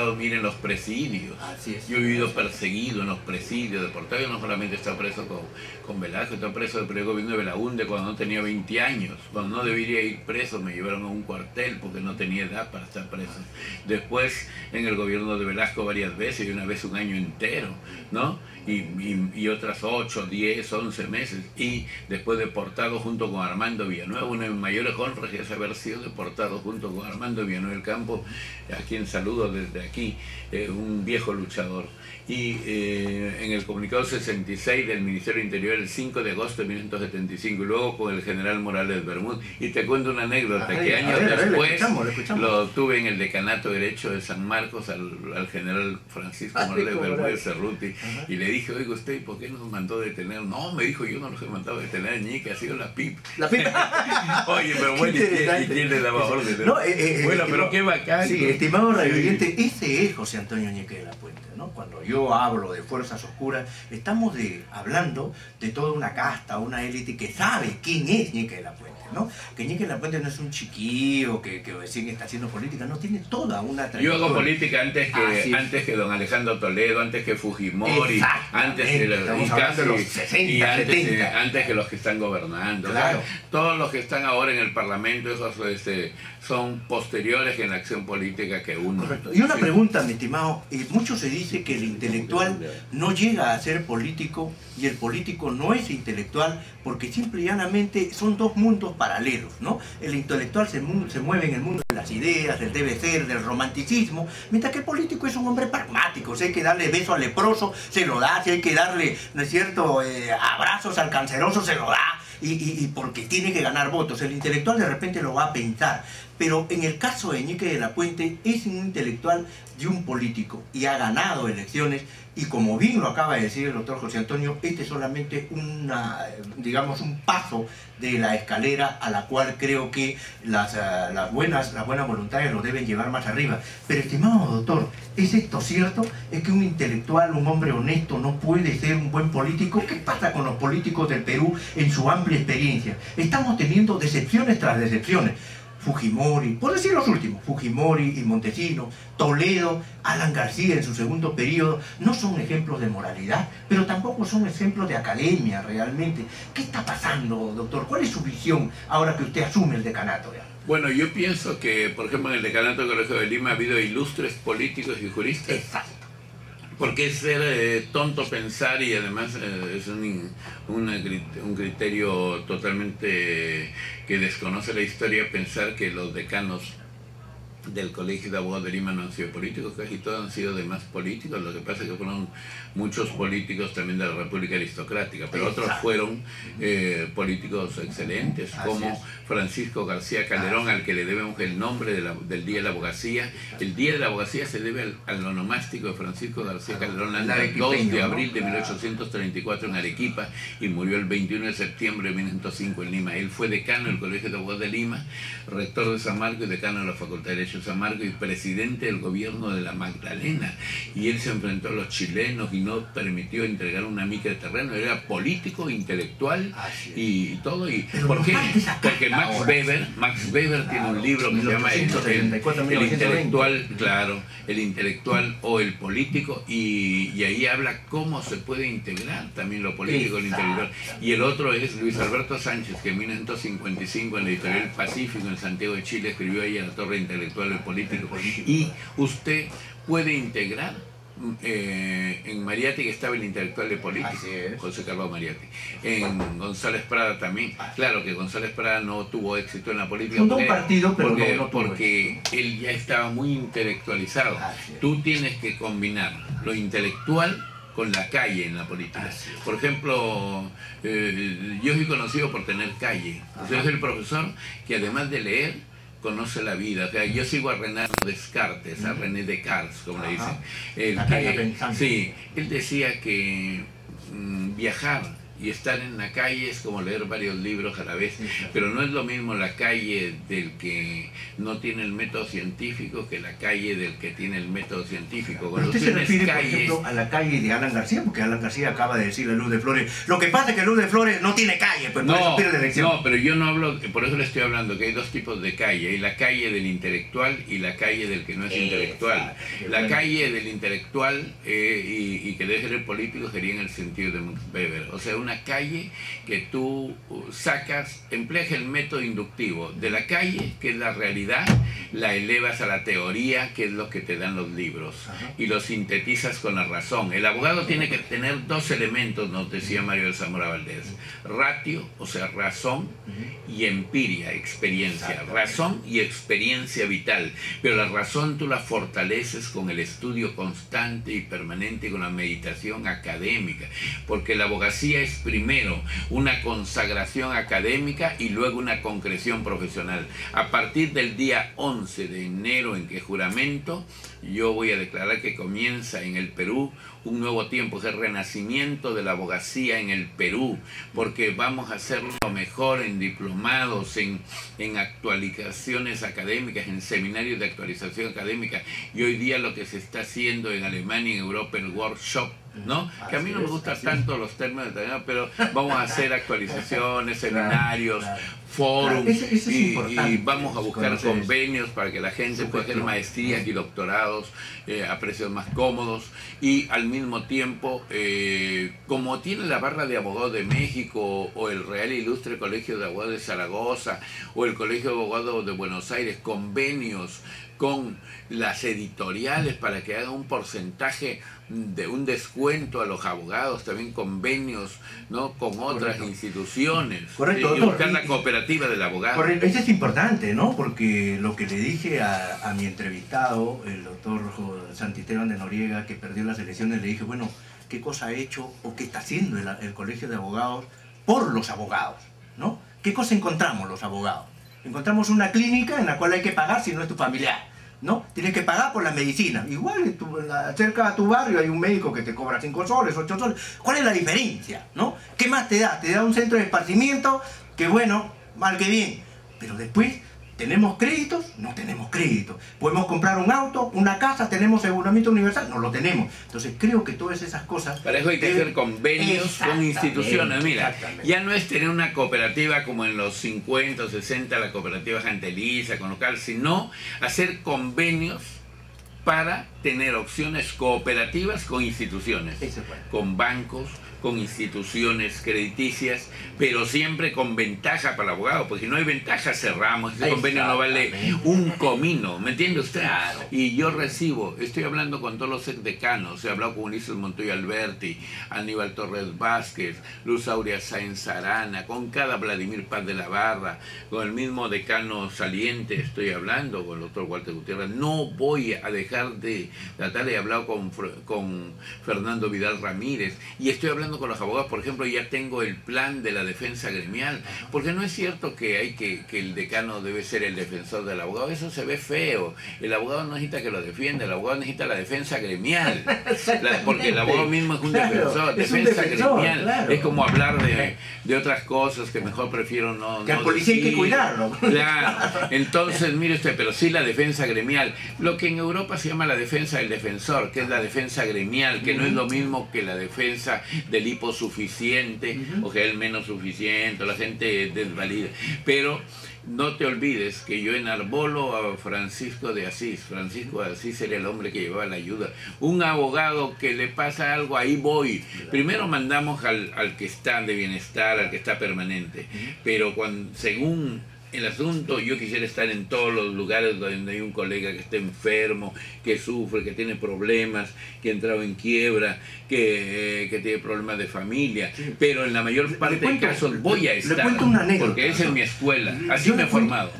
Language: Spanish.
estado, miren, los presidios. Así es. Yo he vivido perseguido en los presidios, deportado. Yo no solamente estaba preso con Velasco, estaba preso del primer gobierno de Belaúnde cuando no tenía 20 años. Cuando no debería ir preso me llevaron a un cuartel porque no tenía edad para estar preso. Después en el gobierno de Velasco varias veces, y una vez un año entero, ¿no? Y otras 8, 10, 11 meses. Y después deportado junto con Armando Villanueva. Una de mis mayores honras es haber sido deportado junto con Armando Villanueva del Campo, a quien saludo desde aquí, un viejo luchador. Y en el comunicado 66 del Ministerio del Interior el 5 de agosto de 1975, y luego con el general Morales Bermúdez. Y te cuento una anécdota, que años después lo tuve en el decanato de Derecho de San Marcos al general Francisco Morales Bermúdez Cerruti, y le dije, oiga usted, ¿por qué nos mandó detener? No, me dijo, yo no los he mandado detener, Ñique, ha sido la PIP. La PIP. Oye, pero bueno, ¿y quién le daba orden? No, bueno, pero qué bacán. Sí, estimado radioyente, ese es José Antonio Ñique de la Puente, ¿no? Cuando yo hablo de fuerzas oscuras, estamos hablando de toda una casta, una élite que sabe quién es Ñique de la Puente, ¿no? Que Ñique de la Puente no es un chiquillo que recién está haciendo política, no, tiene toda una trayectoria. Yo hago política antes que don Alejandro Toledo, antes que Fujimori, antes que los 60, 70. Antes que los que están gobernando. Claro. O sea, todos los que están ahora en el Parlamento, esos son posteriores en la acción política que uno. Correcto. Y una pregunta, mi estimado, mucho se dice que el intelectual no llega a ser político y el político no es intelectual porque simple y llanamente son dos mundos paralelos, ¿no? El intelectual se mueve en el mundo de las ideas, del debe ser, del romanticismo, mientras que el político es un hombre pragmático. Si hay que darle beso al leproso, se lo da; si hay que darle, ¿no es cierto?, abrazos al canceroso, se lo da. Y porque tiene que ganar votos. El intelectual de repente lo va a pensar. Pero en el caso de Ñique de la Puente, es un intelectual de un político y ha ganado elecciones. Y como bien lo acaba de decir el doctor José Antonio, este es solamente digamos, un paso de la escalera a la cual creo que las buenas voluntades lo deben llevar más arriba. Pero, estimado doctor, ¿es esto cierto? ¿Es que un intelectual, un hombre honesto, no puede ser un buen político? ¿Qué pasa con los políticos del Perú en su amplia experiencia? Estamos teniendo decepciones tras decepciones. Fujimori, por decir los últimos, Fujimori y Montesinos, Toledo, Alan García en su segundo periodo, no son ejemplos de moralidad, pero tampoco son ejemplos de academia realmente. ¿Qué está pasando, doctor? ¿Cuál es su visión ahora que usted asume el decanato ya? Bueno, yo pienso que, por ejemplo, en el decanato del Colegio de Lima ha habido ilustres políticos y juristas. Exacto. Porque es ser tonto pensar, y además es un criterio totalmente que desconoce la historia, pensar que los decanos del Colegio de Abogados de Lima no han sido políticos. Casi todos han sido demás políticos. Lo que pasa es que fueron muchos políticos también de la República Aristocrática, pero otros fueron políticos excelentes, como Francisco García Calderón, al que le debemos el nombre del Día de la Abogacía. El Día de la Abogacía se debe al onomástico de Francisco García Calderón, el 2 de abril de 1834 en Arequipa, y murió el 21 de septiembre de 1905 en Lima. Él fue decano del Colegio de Abogados de Lima, rector de San Marcos y decano de la Facultad de Derecho de San Marcos y presidente del gobierno de la Magdalena. Y él se enfrentó a los chilenos y no permitió entregar una mica de terreno. Era político, intelectual y todo. ¿Y por qué? Porque Max Weber tiene un libro que se llama el intelectual, claro, el intelectual o el político, y ahí habla cómo se puede integrar también lo político, el intelectual. Y el otro es Luis Alberto Sánchez, que en 1955 en la editorial Pacífico en Santiago de Chile escribió ahí a la torre intelectual del político. Y usted puede integrar en Mariátegui, que estaba el intelectual de político, José Carlos Mariátegui. En González Prada también. Claro que González Prada no tuvo éxito en la política porque él ya estaba muy intelectualizado. Tú tienes que combinar lo intelectual con la calle en la política. Por ejemplo, yo soy conocido por tener calle. Yo soy el profesor que, además de leer, conoce la vida. O sea, yo sigo a René Descartes, a René Descartes, como le dicen. Sí, él decía que viajar Y estar en la calle es como leer varios libros a la vez, pero no es lo mismo la calle del que no tiene el método científico que la calle del que tiene el método científico. Cuando usted se refiere, por ejemplo, a la calle de Alan García, porque Alan García acaba de decirle a Luz de Flores, lo que pasa es que Luz de Flores no tiene calle, pues por eso pierde la elección. No, pero yo no hablo, por eso le estoy hablando que hay dos tipos de calle, hay la calle del intelectual y la calle del que no es intelectual. La calle del intelectual y que debe ser el político sería en el sentido de Max Weber, o sea, una calle que tú sacas, empleas el método inductivo de la calle, que es la realidad, la elevas a la teoría, que es lo que te dan los libros, y lo sintetizas con la razón. El abogado tiene que tener dos elementos, nos decía Mario de Zamora Valdés: ratio, o sea, razón, y empiria, experiencia. Razón y experiencia vital, pero la razón tú la fortaleces con el estudio constante y permanente, con la meditación académica, porque la abogacía es primero una consagración académica y luego una concreción profesional. A partir del día 11 de enero en que juramento, yo voy a declarar que comienza en el Perú un nuevo tiempo, es el renacimiento de la abogacía en el Perú, porque vamos a hacerlo mejor en diplomados, en actualizaciones académicas, en seminarios de actualización académica, y hoy día lo que se está haciendo en Alemania y en Europa, el workshop, ¿no? Que a mí no me gustan tanto los términos italianos, pero vamos a hacer actualizaciones, seminarios, foros, y vamos a buscar convenios para que la gente pueda hacer maestrías y doctorados a precios más cómodos, y al mismo tiempo, como tiene la barra de abogados de México, o el Real e Ilustre Colegio de Abogados de Zaragoza, o el Colegio de Abogados de Buenos Aires, convenios con las editoriales para que hagan un porcentaje de un descuento a los abogados, también convenios, ¿no?, con otras instituciones. Correcto, y buscar la cooperativa del abogado. Correcto, eso es importante, ¿no? Porque lo que le dije a mi entrevistado, el doctor Santisteban de Noriega, que perdió las elecciones, le dije, bueno, ¿qué cosa ha hecho o qué está haciendo el Colegio de Abogados por los abogados, ¿no? ¿Qué cosa encontramos los abogados? Encontramos una clínica en la cual hay que pagar si no es tu familiar, ¿no? Tienes que pagar por la medicina. Igual cerca a tu barrio hay un médico que te cobra 5 soles, 8 soles. ¿Cuál es la diferencia, no? ¿Qué más te da? Te da un centro de esparcimiento que, bueno, mal que bien. Pero después, ¿tenemos créditos? No tenemos créditos. ¿Podemos comprar un auto, una casa? ¿Tenemos aseguramiento universal? No lo tenemos. Entonces creo que todas esas cosas... Para eso hay que hacer convenios con instituciones. Mira, ya no es tener una cooperativa como en los 50 o 60, la cooperativa Janteliza, con local, sino hacer convenios para tener opciones cooperativas con instituciones, con bancos, con instituciones crediticias, pero siempre con ventaja para el abogado, porque si no hay ventaja cerramos, ese convenio no vale un comino, ¿me entiende usted? Claro. Y yo recibo, estoy hablando con todos los exdecanos, he hablado con Ulises Montoya Alberti, Aníbal Torres Vázquez, Luz Aurea Sáenz Arana, con cada Vladimir Paz de la Barra, con el mismo decano saliente estoy hablando, con el doctor Walter Gutiérrez. No voy a dejar de tratar, he hablado con Fernando Vidal Ramírez, y estoy hablando con los abogados. Por ejemplo, ya tengo el plan de la defensa gremial, porque no es cierto que el decano debe ser el defensor del abogado, eso se ve feo. El abogado no necesita que lo defienda, el abogado necesita la defensa gremial, porque el abogado mismo es un defensor, defensa gremial, claro. Es como hablar de otras cosas que mejor prefiero no. Que al policía hay que cuidarlo. Claro, entonces mire usted, pero sí la defensa gremial, lo que en Europa se llama la defensa del defensor, que es la defensa gremial, que no es lo mismo que la defensa del hiposuficiente, o que el menos suficiente, o la gente desvalida. Pero no te olvides que yo enarbolo a Francisco de Asís. Francisco de Asís era el hombre que llevaba la ayuda. Un abogado que le pasa algo, ahí voy. Primero mandamos al que está de bienestar, al que está permanente. Pero según el asunto, yo quisiera estar en todos los lugares donde hay un colega que está enfermo, que sufre, que tiene problemas, que ha entrado en quiebra, que tiene problemas de familia, pero en la mayor parte de casos voy a estar, le cuento una anécdota, porque esa es mi escuela, así me he formado.